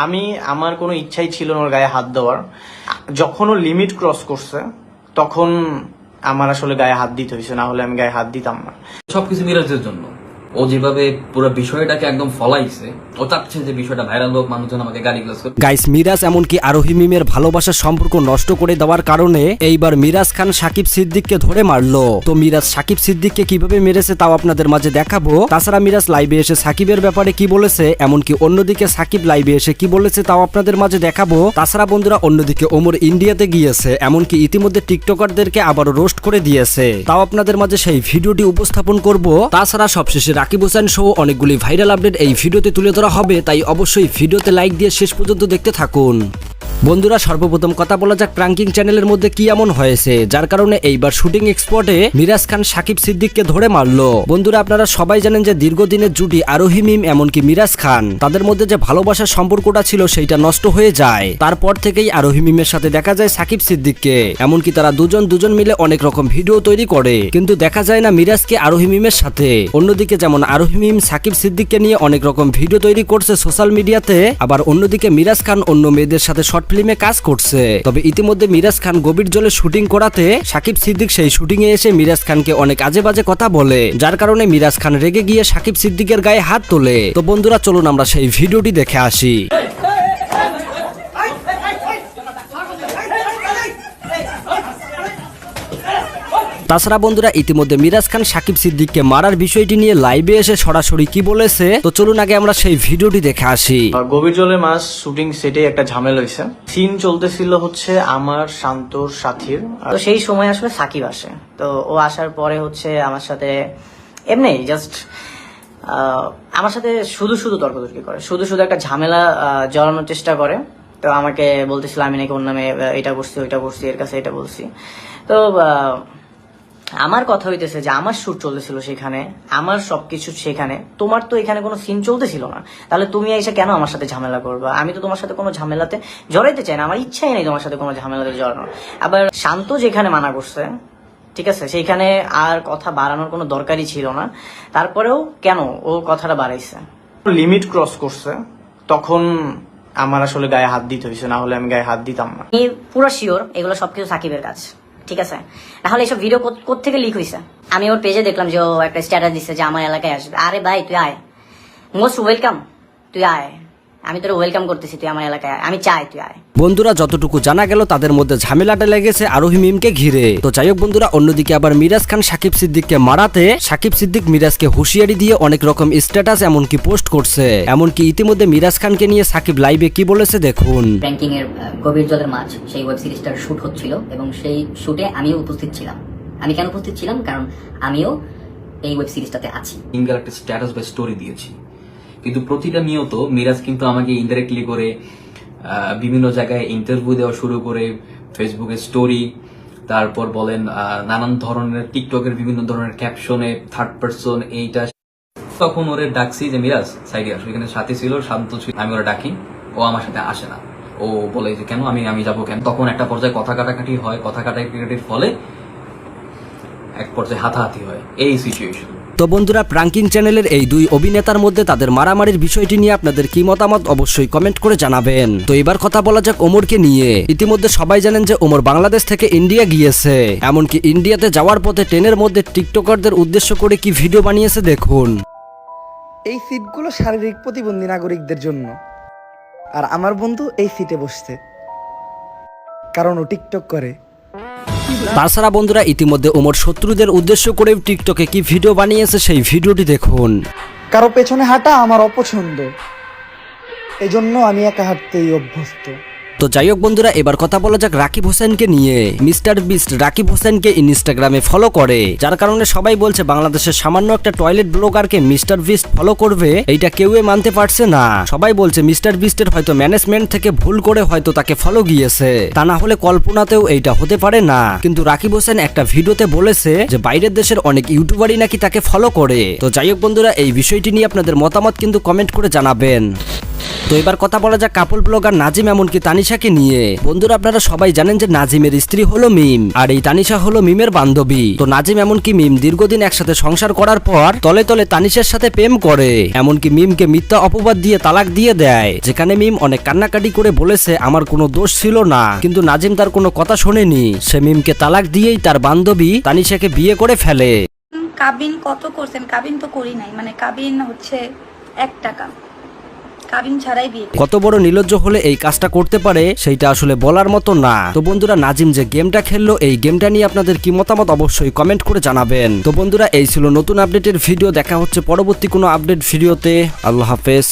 আমি আমার কোনো ইচ্ছাই ছিল না ওর গায়ে হাত দেওয়ার। যখন ও লিমিট ক্রস করছে তখন আমার আসলে গায়ে হাত দিতে হয়েছে, না হলে আমি গায়ে হাত দিতাম না। সবকিছু মিরাজের জন্য। ও যেভাবে পুরো বিষয়টাকে একদম ফলাইছে, ও চাচ্ছে যে বিষয়টা ভাইরাল হোক, মানুষজন আমাকে গালিগালাজ করে। গাইস, মিরাজ এমনকি আরোহী মিমের ভালোবাসার সম্পর্ক নষ্ট করে দেওয়ার কারণে এইবার মিরাজ খান সাকিব সিদ্দিককে ধরে মারলো। তো মিরাজ সাকিব সিদ্দিককে কিভাবে মেরেছে তাও আপনাদের মাঝে দেখাবো। তাছাড়া মিরাজ লাইভে এসে সাকিবের ব্যাপারে কি বলেছে, এমনকি অন্যদিকে সাকিব লাইভে এসে কি বলেছে তাও আপনাদের মাঝে দেখাবো। তাছাড়া বন্ধুরা, অন্যদিকে ওমর ইন্ডিয়াতে গিয়েছে, এমনকি ইতিমধ্যে টিকটকারদেরকে আবারও রোস্ট করে দিয়েছে, তাও আপনাদের মাঝে সেই ভিডিওটি উপস্থাপন করব। তাছাড়া সবশেষে রাকিব হোসেন সহ অনেকগুলি ভাইরাল আপডেট এই ভিডিওতে তুলে ধরা হবে, তাই অবশ্যই ভিডিওতে লাইক দিয়ে শেষ পর্যন্ত দেখতে থাকুন। বন্ধুরা, সর্বপ্রথম কথা বলা যাক প্রাঙ্কিং চ্যানেলের মধ্যে কি এমন হয়েছে যার কারণে এইবার শুটিং স্পটে মিরাজ খান সাকিব সিদ্দিককে ধরে মারলো। বন্ধুরা, আপনারা সবাই জানেন যে দীর্ঘদিনের জুটি আরোহী মিম এমনকি মিরাজ খান, তাদের মধ্যে যে ভালোবাসার সম্পর্কটা ছিল সেইটা নষ্ট হয়ে যায়। তারপর থেকেই আরোহী মিমের সাথে দেখা যায় সাকিব সিদ্দিককে, এমনকি তারা দুজন মিলে অনেক রকম ভিডিও তৈরি করে, কিন্তু দেখা যায় না মিরাজকে আরোহী মিমের সাথে। অন্যদিকে যেমন আরোহী মিম সাকিব সিদ্দিককে নিয়ে অনেক রকম ভিডিও তৈরি করছে সোশ্যাল মিডিয়াতে, আবার অন্যদিকে মিরাজ খান অন্য মেয়েদের সাথে শর্ট ফিল্মে কাজ করছে। তবে ইতিমধ্যে মিরাজ খান গভীর জলে শুটিং করাতে সাকিব সিদ্দিক সেই শুটিং এ এসে মিরাজ খানকে অনেক আজে বাজে কথা বলে, যার কারণে মিরাজ খান রেগে গিয়ে সাকিব সিদ্দিকের গায়ে হাত তোলে। তো বন্ধুরা, চলুন আমরা সেই ভিডিওটি দেখে আসি। তাছাড়া বন্ধুরা, ইতিমধ্যে মিরাজ খান সাকিব সিদ্দিককে মারার বিষয়টি নিয়ে লাইভে এসে সরাসরি কি বলেছে, তো চলুন আগে আমরা সেই ভিডিওটি দেখে আসি। গভীর জলের মাছ শুটিং সেটে একটা ঝামেলা হয়েছে। সিন চলতেছিল হচ্ছে আমার শান্তর সাথীর। তো সেই সময় আসলে সাকিব আসে। তো ও আসার পরে হচ্ছে আমার সাথে এমনি জাস্ট আমার সাথে শুধু তর্কতর্কি করে, শুধু একটা ঝামেলা জড়ানোর চেষ্টা করে। তো আমাকে বলতেছিল আমি নাকি ওর নামে এটা করছি ওইটা করছি, এর কাছে এটা বলছি। তো আমার কথা হইতেছে যে আমার শুট চলতেছিল সেখানে, আমার সবকিছু সেখানে, তোমার তো এখানে কোনো সিন চলতেছিল না, তাহলে তুমি এসে কেন আমার সাথে ঝামেলা করবা? আমি তো তোমার সাথে কোনো ঝামেলাতে জড়াইতে চাই না, আমার ইচ্ছাই নেই তোমার সাথে কোনো ঝামেলাতে জড়ানোর। আবার শান্ত যেখানে মানা করছে, ঠিক আছে, সেইখানে আর কথা বাড়ানোর কোনো দরকারই ছিল না, তারপরেও কেন ও কথাটা বাড়াইছে? লিমিট ক্রস করছে তখন আমার আসলে গায়ে হাত দিতে হয়েছে, না হলে আমি গায়ে হাত দিতাম না। আমি পুরো শিওর এগুলো সবকিছু সাকিবের কাজ, ঠিক আছে? তাহলে এইসব ভিডিও কোত্থেকে লিক হয়েছে? আমি ওর পেজে দেখলাম যে ও একটা স্ট্যাটাস দিচ্ছে যে আমার এলাকায় আসবে। আরে ভাই তুই আয়, মোস্ট ওয়েলকাম, তুই আয়, আমি তোর ওয়েলকাম করতেছি, তুই আমার এলাকায় আয়, আমি চাই তুই আয়। বন্ধুরা, যতটুকু জানা গেল তাদের মধ্যে ঝামেলাটা লেগেছে আরোহী মিমকে ঘিরে। তো যাই হোক বন্ধুরা, অন্যদিকে আবার মিরাজ খান সাকিব সিদ্দিককে মারাতে সাকিব সিদ্দিক মিরাজকে হুঁশিয়ারি দিয়ে অনেক রকম স্ট্যাটাস এমনকি পোস্ট করছে। এমনকি ইতিমধ্যে মিরাজ খানকে নিয়ে সাকিব লাইভে কি বলেছে দেখুন। প্র্যাঙ্কিং এর গভীর জলের মাছ সেই ওয়েব সিরিজটার শুট হচ্ছিল এবং সেই শুটে আমিও উপস্থিত ছিলাম। আমি কেন উপস্থিত ছিলাম? কারণ আমিও এই ওয়েব সিরিজটাতে আছি। সিঙ্গেল একটা স্ট্যাটাস বা স্টোরি দিয়েছি, কিন্তু প্রতিটা নিয়ত মিরাজ কিন্তু আমাকে ইনডাইরেক্টলি করে বিভিন্ন জায়গায় ইন্টারভিউ দেওয়া শুরু করে, ফেসবুকে স্টোরি, তারপর বলেন নানান ধরনের টিকটকের বিভিন্ন ধরনের ক্যাপশনে থার্ড পারসন এইটা। তখন ওরে ডাকছি যে মিরাজ সাইডে আসো, এখানে সাথে ছিল, শান্ত ছিল, আমি ওরা ডাকি, ও আমার সাথে আসে না। ও বলে যে কেন আমি যাবো কেন? তখন একটা পর্যায়ে কথা কাটাকাটি হয়, কথা কাটাকাটির ফলে এক পর্যায়ে হাতাহাতি হয়, এই সিচুয়েশন। তো বন্ধুরা, প্রাঙ্কিং চ্যানেলের এই দুই অভিনেতার মধ্যে তাদের মারামারির বিষয়টি নিয়ে আপনাদের কি মতামত অবশ্যই কমেন্ট করে জানাবেন। তো এবার কথা বলা যাক ওমরকে নিয়ে। ইতিমধ্যে সবাই জানেন যে ওমর বাংলাদেশ থেকে ইন্ডিয়া গিয়েছে, এমনকি ইন্ডিয়াতে যাওয়ার পথে ট্রেনের মধ্যে টিকটকারদের উদ্দেশ্য করে কি ভিডিও বানিয়েছে দেখুন। এই সিটগুলো শারীরিক প্রতিবন্ধী নাগরিকদের জন্য, আর আমার বন্ধু এই সিটে বসছে কারণ ও টিকটক করে। তাছাড়া বন্ধুরা, ইতিমধ্যে ওমর শত্রুদের উদ্দেশ্য করে টিকটকে কি ভিডিও বানিয়েছে সেই ভিডিওটি দেখুন। কারো পেছনে হাঁটা আমার অপছন্দ, এজন্য আমি একা হাঁটতেই অভ্যস্ত। তো যাই হোক বন্ধুরা, এবার কথা বলা যাক রাকিব হোসেনকে নিয়ে। মিস্টার বিস্ট রাকিব হোসেনকে ইনস্টাগ্রামে ফলো করে, যার কারণে সবাই বলছে বাংলাদেশের সামান্য একটা টয়লেট ব্লগারকে মিস্টার বিস্ট ফলো করবে, এইটা কেউই মানতে পারছে না। সবাই বলছে মিস্টার বিস্টের হয়তো ম্যানেজমেন্ট থেকে ভুল করে হয়তো তাকে ফলো গিয়েছে, তা না হলে কল্পনাতেও এইটা হতে পারে না। কিন্তু রাকিব হোসেন একটা ভিডিওতে বলেছে যে বাইরের দেশের অনেক ইউটিউবারই নাকি তাকে ফলো করে। তো যাই হোক বন্ধুরা, এই বিষয়টি নিয়ে আপনাদের মতামত কিন্তু কমেন্ট করে জানাবেন। তো এবার কথা বলা যাক কাপল ব্লগার নাজিম এমনকি তানিশাকে নিয়ে। বন্ধুরা আপনারা সবাই জানেন যে নাজিমের স্ত্রী হলো মিম, আর এই তানিশা হলো মিমের বান্ধবী। তো নাজিম এমনকি মিম দীর্ঘদিন একসাথে সংসার করার পর তলে তলে তানিশার সাথে প্রেম করে, এমনকি মিমকে মিথ্যা অপবাদ দিয়ে তালাক দিয়ে দেয়, যেখানে মিম অনেক কান্নাকাটি করে বলেছে আমার কোনো দোষ ছিল না, কিন্তু নাজিম তার কোনো কথা শোনেনি। সে মিমকে তালাক দিয়েই তার বান্ধবী তানিশাকে বিয়ে করে ফেলে। কাবিন কত করছেন? কাবিন তো করি নাই, মানে কাবিন হচ্ছে 1 টাকা, কাবিন ছাড়াই বিয়ে করি। কত বড় নির্লজ্জ হলে এই কাজটা করতে পারে সেইটা আসলে বলার মতো না। তো বন্ধুরা নাজিম যে গেমটা খেললো এই গেমটা নিয়ে আপনাদের কি মতামত অবশ্যই কমেন্ট করে জানাবেন। তো বন্ধুরা এই ছিল নতুন আপডেটের ভিডিও, দেখা হচ্ছে পরবর্তী কোনো আপডেট ভিডিওতে। আল্লাহ হাফেজ।